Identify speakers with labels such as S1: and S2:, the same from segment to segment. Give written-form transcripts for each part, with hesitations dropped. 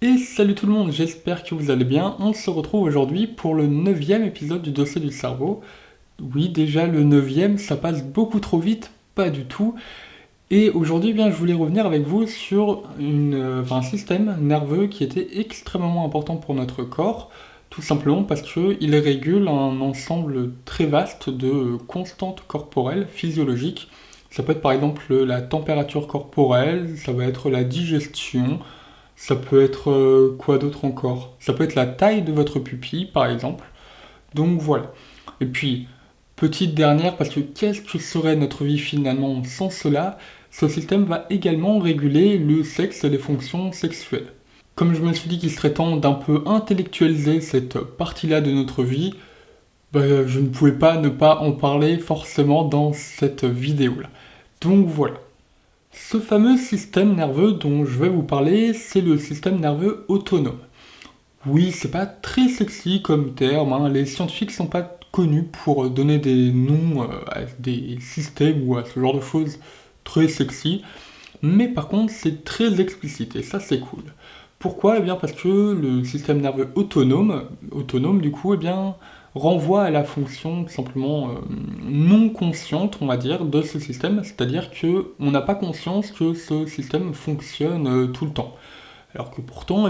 S1: Et salut tout le monde, j'espère que vous allez bien. On se retrouve aujourd'hui pour le 9e épisode du dossier du cerveau. Oui, déjà le 9e, ça passe beaucoup trop vite, pas du tout. Et aujourd'hui, je voulais revenir avec vous sur un système nerveux qui était extrêmement important pour notre corps, tout simplement parce qu'il régule un ensemble très vaste de constantes corporelles, physiologiques. Ça peut être par exemple la température corporelle, ça va être la digestion, ça peut être quoi d'autre encore? Ça peut être la taille de votre pupille, par exemple. Donc voilà. Et puis, petite dernière, parce que qu'est-ce que serait notre vie finalement sans cela? Ce système va également réguler le sexe et les fonctions sexuelles. Comme je me suis dit qu'il serait temps d'un peu intellectualiser cette partie-là de notre vie, je ne pouvais pas ne pas en parler forcément dans cette vidéo-là. Donc voilà. Ce fameux système nerveux dont je vais vous parler, c'est le système nerveux autonome. Oui, c'est pas très sexy comme terme, hein. Les scientifiques sont pas connus pour donner des noms à des systèmes ou à ce genre de choses très sexy, mais par contre c'est très explicite et ça c'est cool. Pourquoi? Eh bien parce que le système nerveux autonome du coup, renvoie à la fonction tout simplement non consciente, on va dire, de ce système, c'est-à-dire que on n'a pas conscience que ce système fonctionne tout le temps. Alors que pourtant,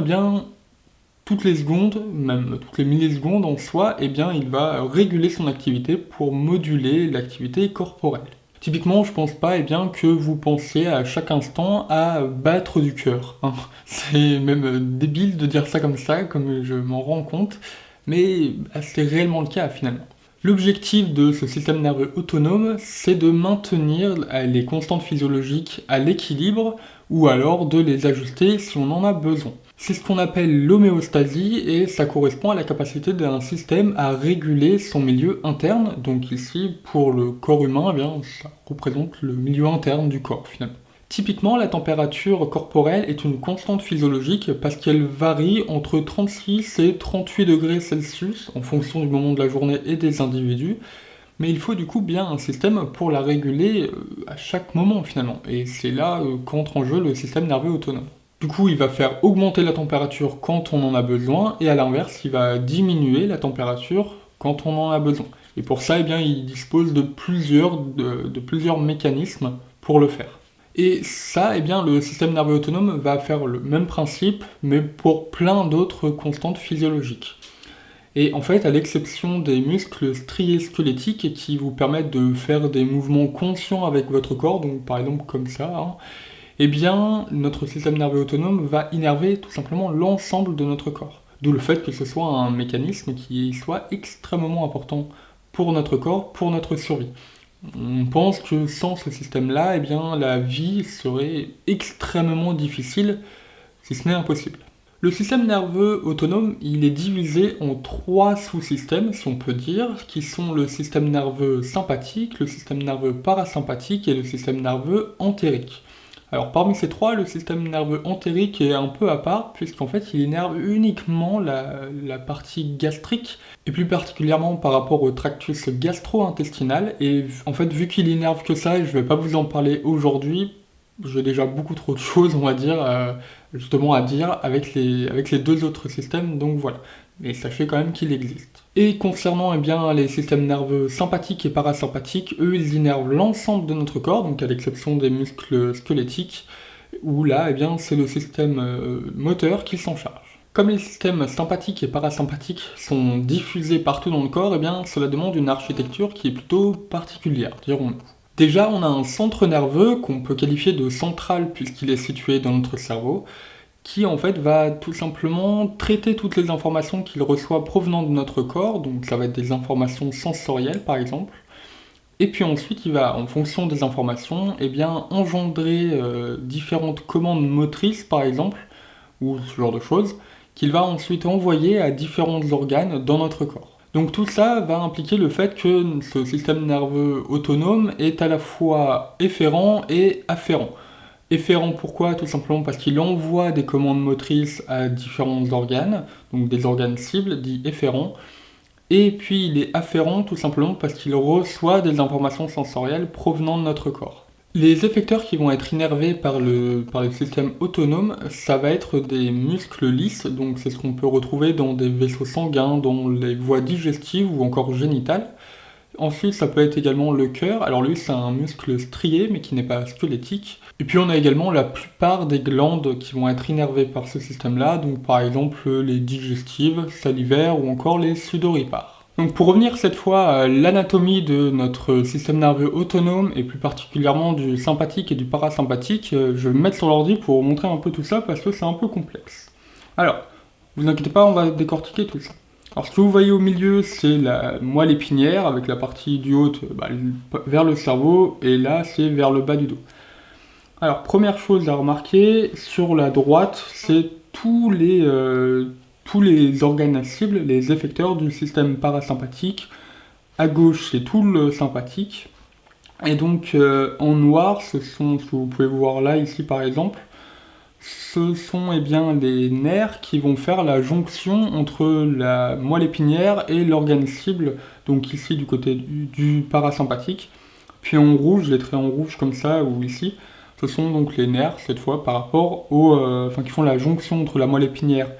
S1: toutes les secondes, même toutes les millisecondes en soi, il va réguler son activité pour moduler l'activité corporelle. Typiquement, je pense pas que vous pensez à chaque instant à battre du cœur, hein. C'est même débile de dire ça, comme je m'en rends compte, mais c'est réellement le cas finalement. L'objectif de ce système nerveux autonome, c'est de maintenir les constantes physiologiques à l'équilibre ou alors de les ajuster si on en a besoin. C'est ce qu'on appelle l'homéostasie et ça correspond à la capacité d'un système à réguler son milieu interne. Donc ici, pour le corps humain, ça représente le milieu interne du corps finalement. Typiquement, la température corporelle est une constante physiologique parce qu'elle varie entre 36 et 38 degrés Celsius en fonction du moment de la journée et des individus. Mais il faut du coup bien un système pour la réguler à chaque moment finalement. Et c'est là qu'entre en jeu le système nerveux autonome. Du coup, il va faire augmenter la température quand on en a besoin, et à l'inverse, il va diminuer la température quand on en a besoin. Et pour ça, il dispose de plusieurs mécanismes pour le faire. Et ça, le système nerveux autonome va faire le même principe, mais pour plein d'autres constantes physiologiques. Et en fait, à l'exception des muscles striés squelettiques qui vous permettent de faire des mouvements conscients avec votre corps, donc par exemple comme ça, hein, notre système nerveux autonome va innerver tout simplement l'ensemble de notre corps. D'où le fait que ce soit un mécanisme qui soit extrêmement important pour notre corps, pour notre survie. On pense que sans ce système-là, la vie serait extrêmement difficile, si ce n'est impossible. Le système nerveux autonome, il est divisé en trois sous-systèmes, si on peut dire, qui sont le système nerveux sympathique, le système nerveux parasympathique et le système nerveux entérique. Alors parmi ces trois, le système nerveux entérique est un peu à part, puisqu'en fait il innerve uniquement la partie gastrique, et plus particulièrement par rapport au tractus gastro-intestinal, et en fait vu qu'il innerve que ça, et je vais pas vous en parler aujourd'hui, j'ai déjà beaucoup trop de choses, on va dire, justement à dire avec les deux autres systèmes, donc voilà. Mais sachez quand même qu'il existe. Et concernant les systèmes nerveux sympathiques et parasympathiques, eux ils innervent l'ensemble de notre corps, donc à l'exception des muscles squelettiques, où là c'est le système moteur qui s'en charge. Comme les systèmes sympathiques et parasympathiques sont diffusés partout dans le corps, cela demande une architecture qui est plutôt particulière, dirons-nous. Déjà, on a un centre nerveux qu'on peut qualifier de central puisqu'il est situé dans notre cerveau, qui en fait va tout simplement traiter toutes les informations qu'il reçoit provenant de notre corps, donc ça va être des informations sensorielles par exemple, et puis ensuite il va, en fonction des informations, engendrer différentes commandes motrices par exemple, ou ce genre de choses, qu'il va ensuite envoyer à différents organes dans notre corps. Donc tout ça va impliquer le fait que ce système nerveux autonome est à la fois efférent et afférent. Efférent pourquoi? Tout simplement parce qu'il envoie des commandes motrices à différents organes, donc des organes cibles, dits efférents, et puis il est afférent tout simplement parce qu'il reçoit des informations sensorielles provenant de notre corps. Les effecteurs qui vont être innervés par le système autonome, ça va être des muscles lisses, donc c'est ce qu'on peut retrouver dans des vaisseaux sanguins, dans les voies digestives ou encore génitales. Ensuite, ça peut être également le cœur. Alors lui, c'est un muscle strié, mais qui n'est pas squelettique. Et puis on a également la plupart des glandes qui vont être innervées par ce système-là, donc par exemple les digestives, salivaires ou encore les sudoripares. Donc pour revenir cette fois à l'anatomie de notre système nerveux autonome, et plus particulièrement du sympathique et du parasympathique, je vais me mettre sur l'ordi pour vous montrer un peu tout ça, parce que c'est un peu complexe. Alors, vous inquiétez pas, on va décortiquer tout ça. Alors ce que vous voyez au milieu, c'est la moelle épinière, avec la partie du haut vers le cerveau, et là c'est vers le bas du dos. Alors première chose à remarquer, sur la droite, c'est tous les organes cibles, les effecteurs du système parasympathique. À gauche, c'est tout le sympathique. Et donc en noir, ce sont, ce que vous pouvez voir là, ici par exemple, ce sont eh bien, les nerfs qui vont faire la jonction entre la moelle épinière et l'organe cible, donc ici du côté du parasympathique. Puis en rouge, les traits en rouge comme ça, ou ici, ce sont donc les nerfs, cette fois, par rapport qui font la jonction entre la moelle épinière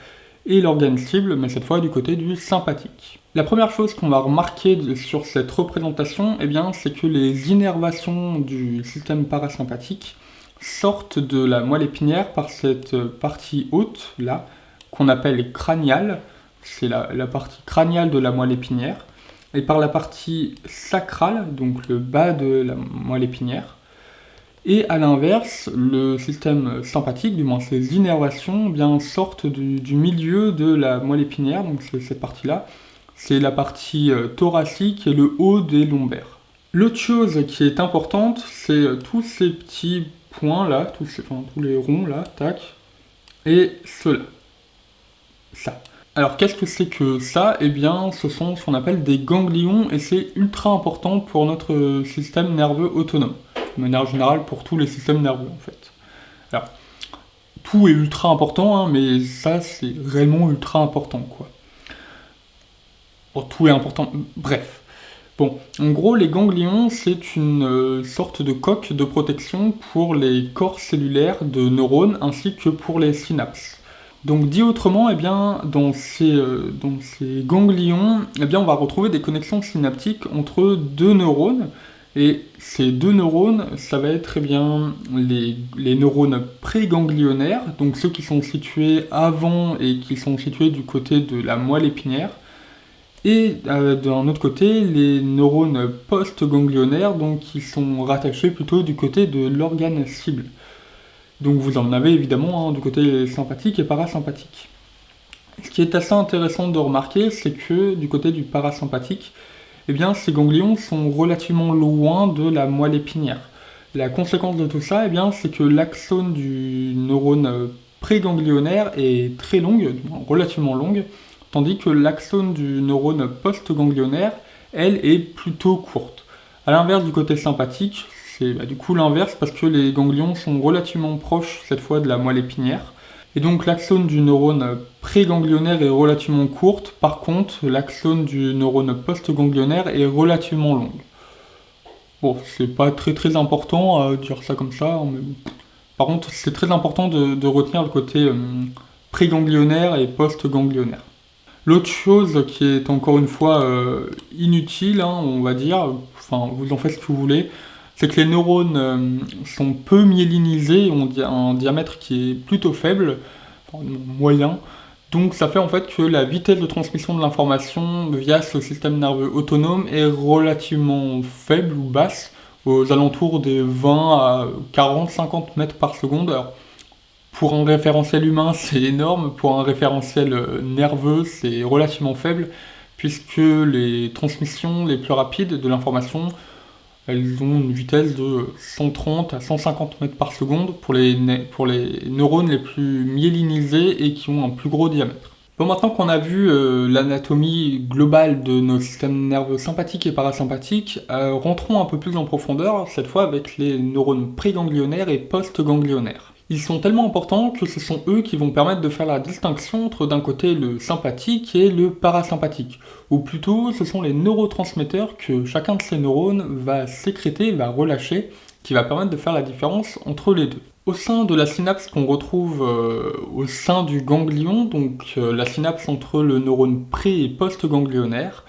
S1: et l'organe cible, mais cette fois du côté du sympathique. La première chose qu'on va remarquer sur cette représentation, eh bien, c'est que les innervations du système parasympathique sortent de la moelle épinière par cette partie haute, là, qu'on appelle crâniale, c'est la partie crâniale de la moelle épinière, et par la partie sacrale, donc le bas de la moelle épinière. Et à l'inverse, le système sympathique, du moins ses innervations, eh bien, sortent du milieu de la moelle épinière, donc c'est cette partie-là. C'est la partie thoracique et le haut des lombaires. L'autre chose qui est importante, c'est tous ces petits points là, tous les ronds là, tac, et ceux-là. Ça. Alors qu'est-ce que c'est que ça? Eh bien, ce sont ce qu'on appelle des ganglions, et c'est ultra important pour notre système nerveux autonome. De manière générale, pour tous les systèmes nerveux en fait. Alors, tout est ultra important, hein, mais ça c'est réellement ultra important quoi. Bon, tout est important, bref. Bon, en gros, les ganglions, c'est une sorte de coque de protection pour les corps cellulaires de neurones ainsi que pour les synapses. Donc dit autrement, eh bien, dans ces ganglions, eh bien, on va retrouver des connexions synaptiques entre deux neurones. Et ces deux neurones, ça va être eh bien, les neurones préganglionnaires, donc ceux qui sont situés avant et qui sont situés du côté de la moelle épinière. Et d'un autre côté, les neurones post-ganglionnaires, donc qui sont rattachés plutôt du côté de l'organe cible. Donc vous en avez évidemment hein, du côté sympathique et parasympathique. Ce qui est assez intéressant de remarquer, c'est que du côté du parasympathique, eh bien, ces ganglions sont relativement loin de la moelle épinière. La conséquence de tout ça, eh bien, c'est que l'axone du neurone préganglionnaire est très longue, relativement longue, tandis que l'axone du neurone post-ganglionnaire, elle, est plutôt courte. A l'inverse du côté sympathique, c'est du coup l'inverse parce que les ganglions sont relativement proches cette fois de la moelle épinière. Et donc l'axone du neurone préganglionnaire est relativement courte, par contre l'axone du neurone post-ganglionnaire est relativement longue. Bon, c'est pas très important à dire ça comme ça, mais par contre c'est très important de retenir le côté préganglionnaire et post-ganglionnaire. L'autre chose qui est encore une fois inutile, hein, on va dire, enfin vous en faites ce que vous voulez, c'est que les neurones sont peu myélinisés, ont un diamètre qui est plutôt faible, enfin, moyen, donc ça fait en fait que la vitesse de transmission de l'information via ce système nerveux autonome est relativement faible ou basse, aux alentours des 20 à 40-50 mètres par seconde. Alors, pour un référentiel humain, c'est énorme, pour un référentiel nerveux, c'est relativement faible, puisque les transmissions les plus rapides de l'information, elles ont une vitesse de 130 à 150 mètres par seconde pour les neurones les plus myélinisés et qui ont un plus gros diamètre. Bon, maintenant qu'on a vu l'anatomie globale de nos systèmes nerveux sympathiques et parasympathiques, rentrons un peu plus en profondeur, cette fois avec les neurones préganglionnaires et post-ganglionnaires. Ils sont tellement importants que ce sont eux qui vont permettre de faire la distinction entre d'un côté le sympathique et le parasympathique. Ou plutôt, ce sont les neurotransmetteurs que chacun de ces neurones va sécréter, va relâcher, qui va permettre de faire la différence entre les deux. Au sein de la synapse qu'on retrouve au sein du ganglion, donc la synapse entre le neurone pré- et post-ganglionnaire,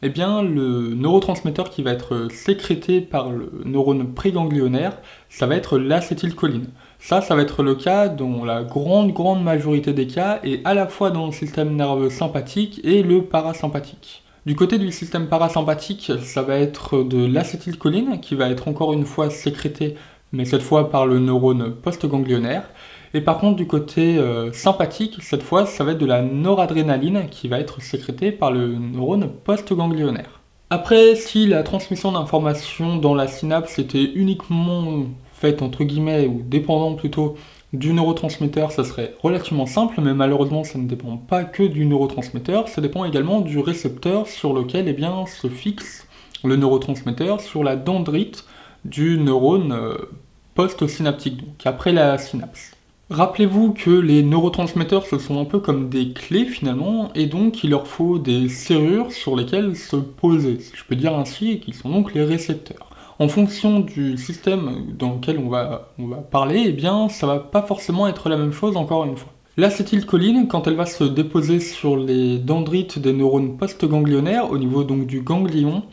S1: eh bien le neurotransmetteur qui va être sécrété par le neurone préganglionnaire, ça va être l'acétylcholine. Ça va être le cas dans la grande majorité des cas, et à la fois dans le système nerveux sympathique et le parasympathique. Du côté du système parasympathique, ça va être de l'acétylcholine qui va être encore une fois sécrétée, mais cette fois par le neurone postganglionnaire. Et par contre, du côté sympathique, cette fois, ça va être de la noradrénaline qui va être sécrétée par le neurone postganglionnaire. Après, si la transmission d'informations dans la synapse était uniquement faite entre guillemets, ou dépendant plutôt du neurotransmetteur, ça serait relativement simple, mais malheureusement ça ne dépend pas que du neurotransmetteur, ça dépend également du récepteur sur lequel se fixe le neurotransmetteur sur la dendrite du neurone post-synaptique, donc après la synapse. Rappelez-vous que les neurotransmetteurs, ce sont un peu comme des clés finalement, et donc il leur faut des serrures sur lesquelles se poser, si je peux dire ainsi, et qui sont donc les récepteurs. En fonction du système dans lequel on va parler, eh bien, ça va pas forcément être la même chose encore une fois. L'acétylcholine, quand elle va se déposer sur les dendrites des neurones postganglionnaires, au niveau donc du ganglion,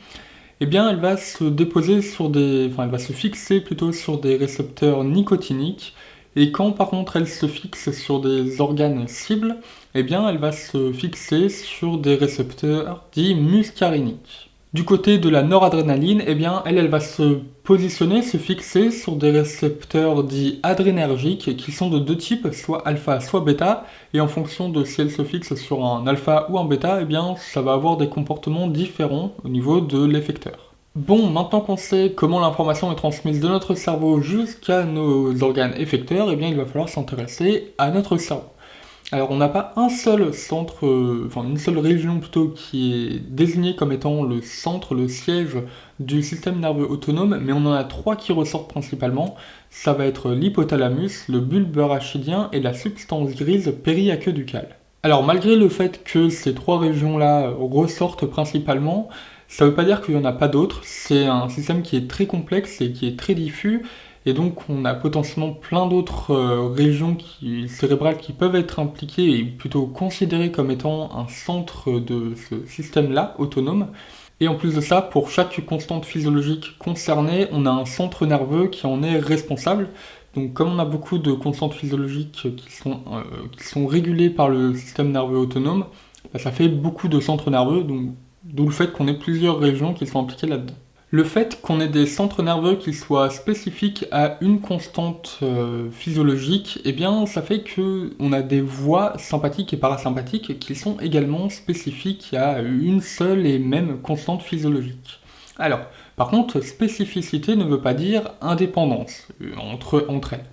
S1: eh bien, elle va se déposer elle va se fixer plutôt sur des récepteurs nicotiniques, et quand par contre elle se fixe sur des organes cibles, eh bien, elle va se fixer sur des récepteurs dits muscariniques. Du côté de la noradrénaline, eh bien, elle va se positionner, se fixer sur des récepteurs dits adrénergiques qui sont de deux types, soit alpha, soit bêta, et en fonction de si elle se fixe sur un alpha ou un bêta, eh bien, ça va avoir des comportements différents au niveau de l'effecteur. Bon, maintenant qu'on sait comment l'information est transmise de notre cerveau jusqu'à nos organes effecteurs, eh bien, il va falloir s'intéresser à notre cerveau. Alors on n'a pas un seul centre, une seule région plutôt qui est désignée comme étant le centre, le siège du système nerveux autonome, mais on en a trois qui ressortent principalement. Ça va être l'hypothalamus, le bulbe rachidien et la substance grise périaqueducale. Alors malgré le fait que ces trois régions-là ressortent principalement, ça ne veut pas dire qu'il n'y en a pas d'autres. C'est un système qui est très complexe et qui est très diffus. Et donc on a potentiellement plein d'autres régions cérébrales qui peuvent être impliquées et plutôt considérées comme étant un centre de ce système-là, autonome. Et en plus de ça, pour chaque constante physiologique concernée, on a un centre nerveux qui en est responsable. Donc comme on a beaucoup de constantes physiologiques qui sont régulées par le système nerveux autonome, ça fait beaucoup de centres nerveux, d'où le fait qu'on ait plusieurs régions qui sont impliquées là-dedans. Le fait qu'on ait des centres nerveux qui soient spécifiques à une constante physiologique, eh bien ça fait qu'on a des voies sympathiques et parasympathiques qui sont également spécifiques à une seule et même constante physiologique. Alors, par contre, spécificité ne veut pas dire indépendance entre elles.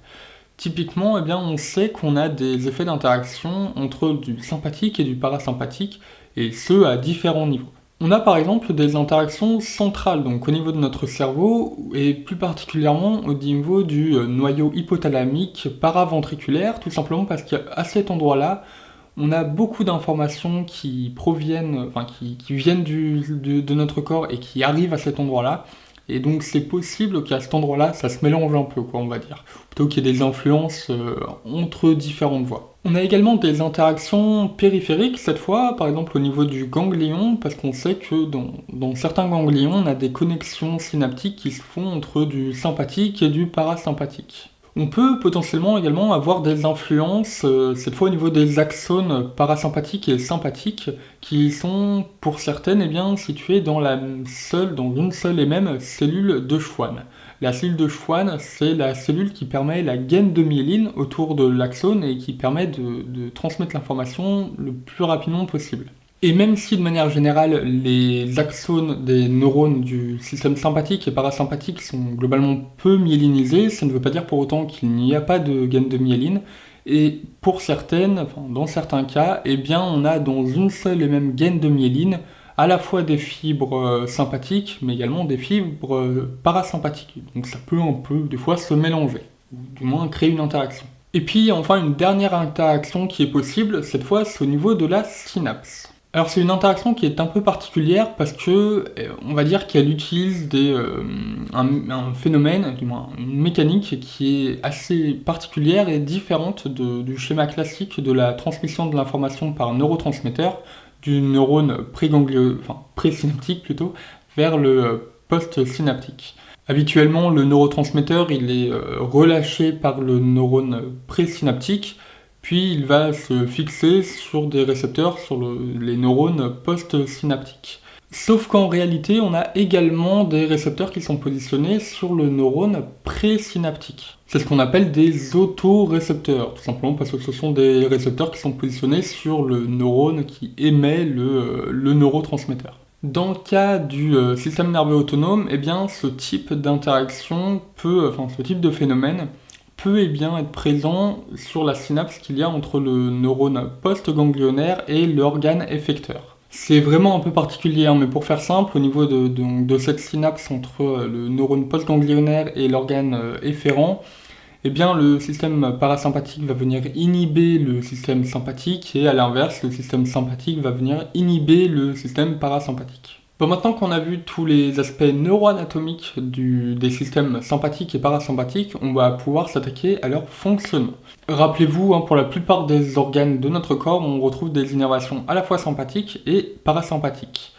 S1: Typiquement, eh bien, on sait qu'on a des effets d'interaction entre du sympathique et du parasympathique, et ce à différents niveaux. On a par exemple des interactions centrales, donc au niveau de notre cerveau, et plus particulièrement au niveau du noyau hypothalamique paraventriculaire, tout simplement parce qu'à cet endroit-là, on a beaucoup d'informations qui viennent de notre corps et qui arrivent à cet endroit-là. Et donc c'est possible qu'à cet endroit-là, ça se mélange un peu, on va dire. Plutôt qu'il y ait des influences entre différentes voies. On a également des interactions périphériques, cette fois, par exemple au niveau du ganglion, parce qu'on sait que dans certains ganglions, on a des connexions synaptiques qui se font entre du sympathique et du parasympathique. On peut potentiellement également avoir des influences, cette fois au niveau des axones parasympathiques et sympathiques, qui sont pour certaines situées dans une seule et même cellule de Schwann. La cellule de Schwann, c'est la cellule qui permet la gaine de myéline autour de l'axone et qui permet de transmettre l'information le plus rapidement possible. Et même si de manière générale les axones des neurones du système sympathique et parasympathique sont globalement peu myélinisés, ça ne veut pas dire pour autant qu'il n'y a pas de gaine de myéline. Et dans certains cas, on a dans une seule et même gaine de myéline à la fois des fibres sympathiques, mais également des fibres parasympathiques. Donc ça peut un peu des fois se mélanger, ou du moins créer une interaction. Et puis enfin une dernière interaction qui est possible, cette fois c'est au niveau de la synapse. Alors c'est une interaction qui est un peu particulière parce que on va dire qu'elle utilise un phénomène, du moins une mécanique qui est assez particulière et différente du schéma classique de la transmission de l'information par un neurotransmetteur du neurone présynaptique plutôt vers le post-synaptique. Habituellement, le neurotransmetteur il est relâché par le neurone présynaptique puis il va se fixer sur des récepteurs sur les neurones post-synaptiques. Sauf qu'en réalité, on a également des récepteurs qui sont positionnés sur le neurone présynaptique. C'est ce qu'on appelle des autorécepteurs, tout simplement parce que ce sont des récepteurs qui sont positionnés sur le neurone qui émet le neurotransmetteur. Dans le cas du système nerveux autonome, eh bien, ce type d'interaction ce type de phénomène peut bien être présent sur la synapse qu'il y a entre le neurone post-ganglionnaire et l'organe effecteur. C'est vraiment un peu particulier, mais pour faire simple, au niveau de cette synapse entre le neurone post-ganglionnaire et l'organe efférent, eh bien, le système parasympathique va venir inhiber le système sympathique et à l'inverse, le système sympathique va venir inhiber le système parasympathique. Bon, maintenant qu'on a vu tous les aspects neuroanatomiques des systèmes sympathiques et parasympathiques, on va pouvoir s'attaquer à leur fonctionnement. Rappelez-vous, pour la plupart des organes de notre corps, on retrouve des innervations à la fois sympathiques et parasympathiques.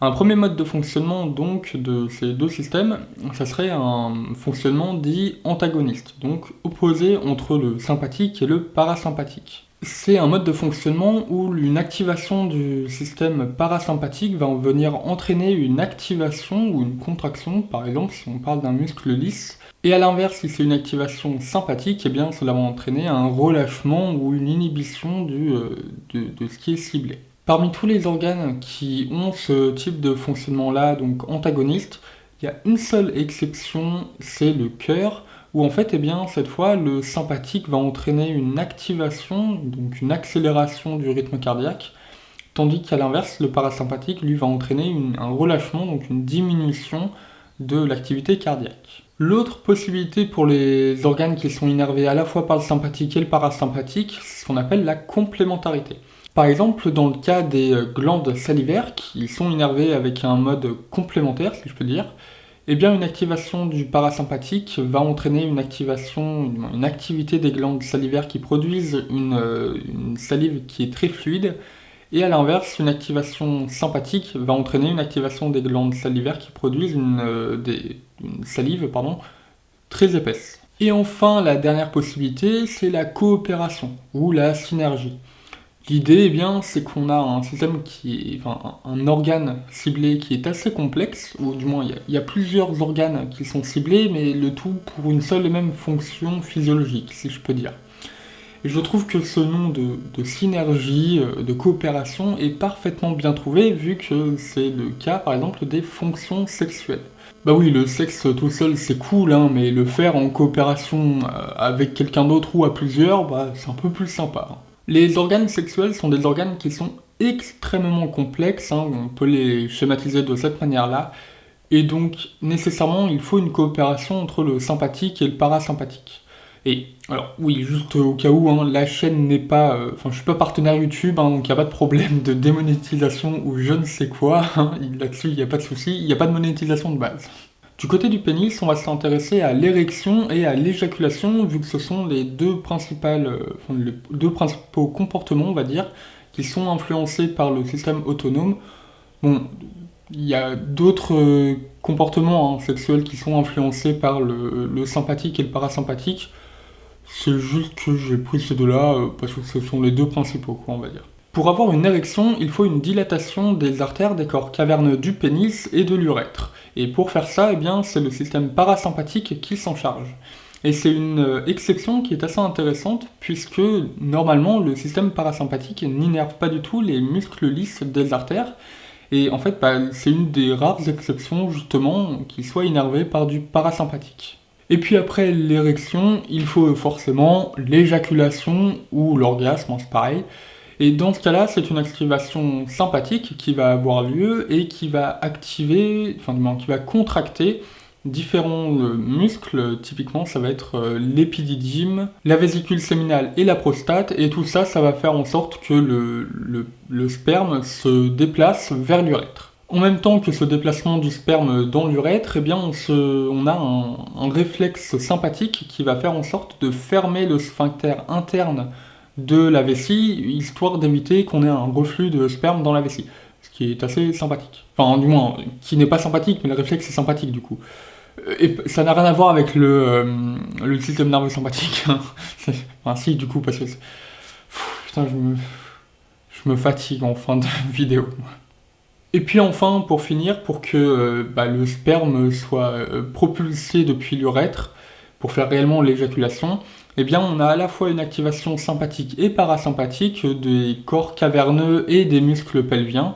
S1: Un premier mode de fonctionnement donc de ces deux systèmes, ça serait un fonctionnement dit antagoniste, donc opposé entre le sympathique et le parasympathique. C'est un mode de fonctionnement où une activation du système parasympathique va venir entraîner une activation ou une contraction, par exemple si on parle d'un muscle lisse, et à l'inverse, si c'est une activation sympathique, eh bien cela va entraîner un relâchement ou une inhibition de ce qui est ciblé. Parmi tous les organes qui ont ce type de fonctionnement-là, donc antagoniste, il y a une seule exception, c'est le cœur, où en fait, cette fois, le sympathique va entraîner une activation, donc une accélération du rythme cardiaque, tandis qu'à l'inverse, le parasympathique, lui, va entraîner un relâchement, donc une diminution de l'activité cardiaque. L'autre possibilité pour les organes qui sont innervés à la fois par le sympathique et le parasympathique, c'est ce qu'on appelle la complémentarité. Par exemple, dans le cas des glandes salivaires qui sont innervées avec un mode complémentaire, si je peux dire, eh bien une activation du parasympathique va entraîner une activité des glandes salivaires qui produisent une salive qui est très fluide, et à l'inverse, une activation sympathique va entraîner une activation des glandes salivaires qui produisent une salive très épaisse. Et enfin, la dernière possibilité, c'est la coopération ou la synergie. L'idée, c'est qu'on a un système un organe ciblé qui est assez complexe, ou du moins il y a plusieurs organes qui sont ciblés, mais le tout pour une seule et même fonction physiologique, si je peux dire. Et je trouve que ce nom de synergie, de coopération est parfaitement bien trouvé, vu que c'est le cas, par exemple, des fonctions sexuelles. Bah oui, le sexe tout seul c'est cool, mais le faire en coopération avec quelqu'un d'autre ou à plusieurs, c'est un peu plus sympa. Les organes sexuels sont des organes qui sont extrêmement complexes, on peut les schématiser de cette manière-là, et donc nécessairement il faut une coopération entre le sympathique et le parasympathique. Et alors oui, juste au cas où, la chaîne n'est pas, je suis pas partenaire YouTube, donc il n'y a pas de problème de démonétisation ou je ne sais quoi, là-dessus il n'y a pas de souci, il n'y a pas de monétisation de base. Du côté du pénis, on va s'intéresser à l'érection et à l'éjaculation, vu que ce sont les deux principaux comportements, on va dire, qui sont influencés par le système autonome. Bon, il y a d'autres comportements sexuels qui sont influencés par le sympathique et le parasympathique. C'est juste que j'ai pris ces deux-là parce que ce sont les deux principaux, on va dire. Pour avoir une érection, il faut une dilatation des artères des corps caverneux du pénis et de l'urètre. Et pour faire ça, c'est le système parasympathique qui s'en charge. Et c'est une exception qui est assez intéressante, puisque normalement, le système parasympathique n'innerve pas du tout les muscles lisses des artères. Et en fait, c'est une des rares exceptions, justement, qui soit innervée par du parasympathique. Et puis après l'érection, il faut forcément l'éjaculation ou l'orgasme, c'est pareil. Et dans ce cas-là, c'est une activation sympathique qui va avoir lieu et qui va activer, qui va contracter différents muscles, typiquement ça va être l'épididyme, la vésicule séminale et la prostate, et tout ça, ça va faire en sorte que le sperme se déplace vers l'urètre. En même temps que ce déplacement du sperme dans l'urètre, eh bien on a un réflexe sympathique qui va faire en sorte de fermer le sphincter interne de la vessie, histoire d'éviter qu'on ait un reflux de sperme dans la vessie. Ce qui est assez sympathique. Enfin, du moins, qui n'est pas sympathique, mais le réflexe est sympathique du coup. Et ça n'a rien à voir avec le système nerveux sympathique. Enfin, si, du coup, parce que... Putain, je me fatigue en fin de vidéo. Et puis enfin, pour finir, pour que le sperme soit propulsé depuis l'urètre, pour faire réellement l'éjaculation, eh bien on a à la fois une activation sympathique et parasympathique des corps caverneux et des muscles pelviens.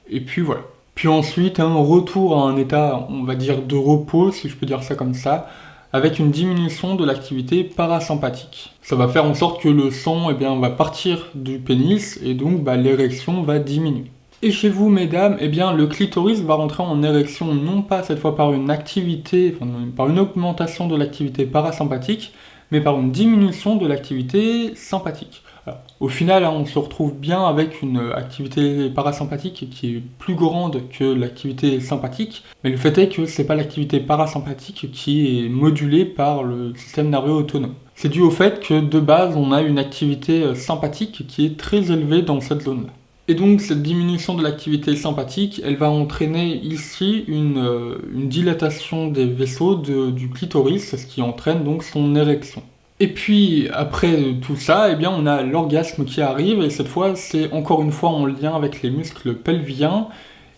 S1: Et puis voilà. Puis ensuite, un retour à un état, on va dire, de repos, si je peux dire ça comme ça, avec une diminution de l'activité parasympathique. Ça va faire en sorte que le sang va partir du pénis et donc l'érection va diminuer. Et chez vous, mesdames, le clitoris va rentrer en érection non pas cette fois par une activité, par une augmentation de l'activité parasympathique, mais par une diminution de l'activité sympathique. Alors, au final, on se retrouve bien avec une activité parasympathique qui est plus grande que l'activité sympathique, mais le fait est que c'est pas l'activité parasympathique qui est modulée par le système nerveux autonome. C'est dû au fait que de base, on a une activité sympathique qui est très élevée dans cette zone-là. Et donc cette diminution de l'activité sympathique, elle va entraîner ici une dilatation des vaisseaux du clitoris, ce qui entraîne donc son érection. Et puis après tout ça, on a l'orgasme qui arrive, et cette fois c'est encore une fois en lien avec les muscles pelviens,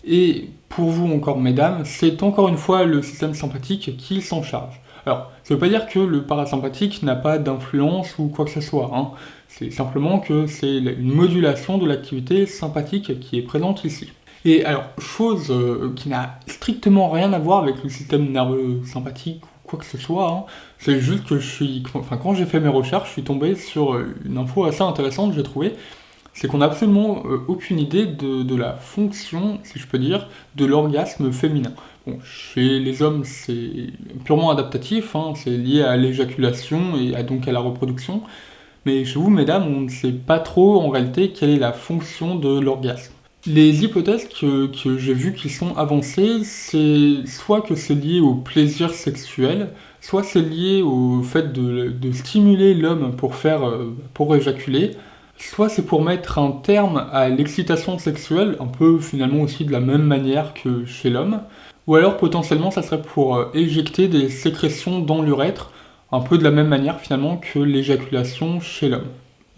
S1: et pour vous encore mesdames, c'est encore une fois le système sympathique qui s'en charge. Alors, ça ne veut pas dire que le parasympathique n'a pas d'influence ou quoi que ce soit, hein. C'est simplement que c'est une modulation de l'activité sympathique qui est présente ici. Et alors, chose qui n'a strictement rien à voir avec le système nerveux sympathique ou quoi que ce soit, hein, c'est juste que quand j'ai fait mes recherches, je suis tombé sur une info assez intéressante, j'ai trouvé, c'est qu'on n'a absolument aucune idée de la fonction, si je peux dire, de l'orgasme féminin. Bon, chez les hommes, c'est purement adaptatif, hein, c'est lié à l'éjaculation et donc à la reproduction. Mais chez vous, mesdames, on ne sait pas trop en réalité quelle est la fonction de l'orgasme. Les hypothèses que j'ai vues qui sont avancées, c'est soit que c'est lié au plaisir sexuel, soit c'est lié au fait de stimuler l'homme pour éjaculer, soit c'est pour mettre un terme à l'excitation sexuelle, un peu finalement aussi de la même manière que chez l'homme, ou alors potentiellement ça serait pour éjecter des sécrétions dans l'urètre, un peu de la même manière finalement que l'éjaculation chez l'homme.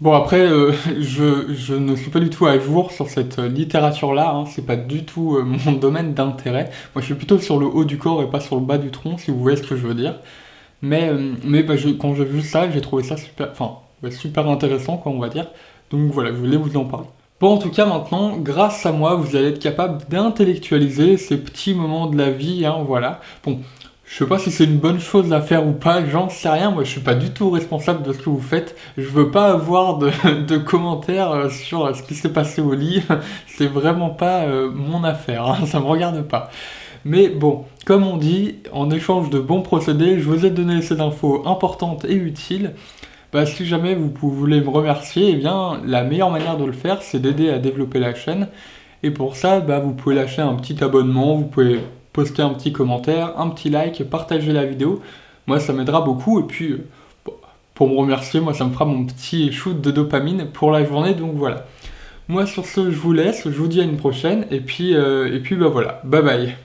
S1: Bon après, je ne suis pas du tout à jour sur cette littérature-là, hein, c'est pas du tout mon domaine d'intérêt. Moi je suis plutôt sur le haut du corps et pas sur le bas du tronc, si vous voyez ce que je veux dire. Mais quand j'ai vu ça, j'ai trouvé ça super intéressant, quoi, on va dire. Donc voilà, je voulais vous en parler. Bon, en tout cas, maintenant, grâce à moi, vous allez être capable d'intellectualiser ces petits moments de la vie, hein, voilà. Bon, je sais pas si c'est une bonne chose à faire ou pas, j'en sais rien, moi je suis pas du tout responsable de ce que vous faites, je veux pas avoir de commentaires sur ce qui s'est passé au lit, c'est vraiment pas mon affaire, hein, ça me regarde pas. Mais bon, comme on dit, en échange de bons procédés, je vous ai donné ces infos importantes et utiles. Si jamais vous voulez me remercier, la meilleure manière de le faire, c'est d'aider à développer la chaîne. Et pour ça, vous pouvez lâcher un petit abonnement, vous pouvez poster un petit commentaire, un petit like, partager la vidéo. Moi, ça m'aidera beaucoup. Et puis, pour me remercier, moi, ça me fera mon petit shoot de dopamine pour la journée. Donc voilà. Moi, sur ce, je vous laisse. Je vous dis à une prochaine. Et puis voilà. Bye bye.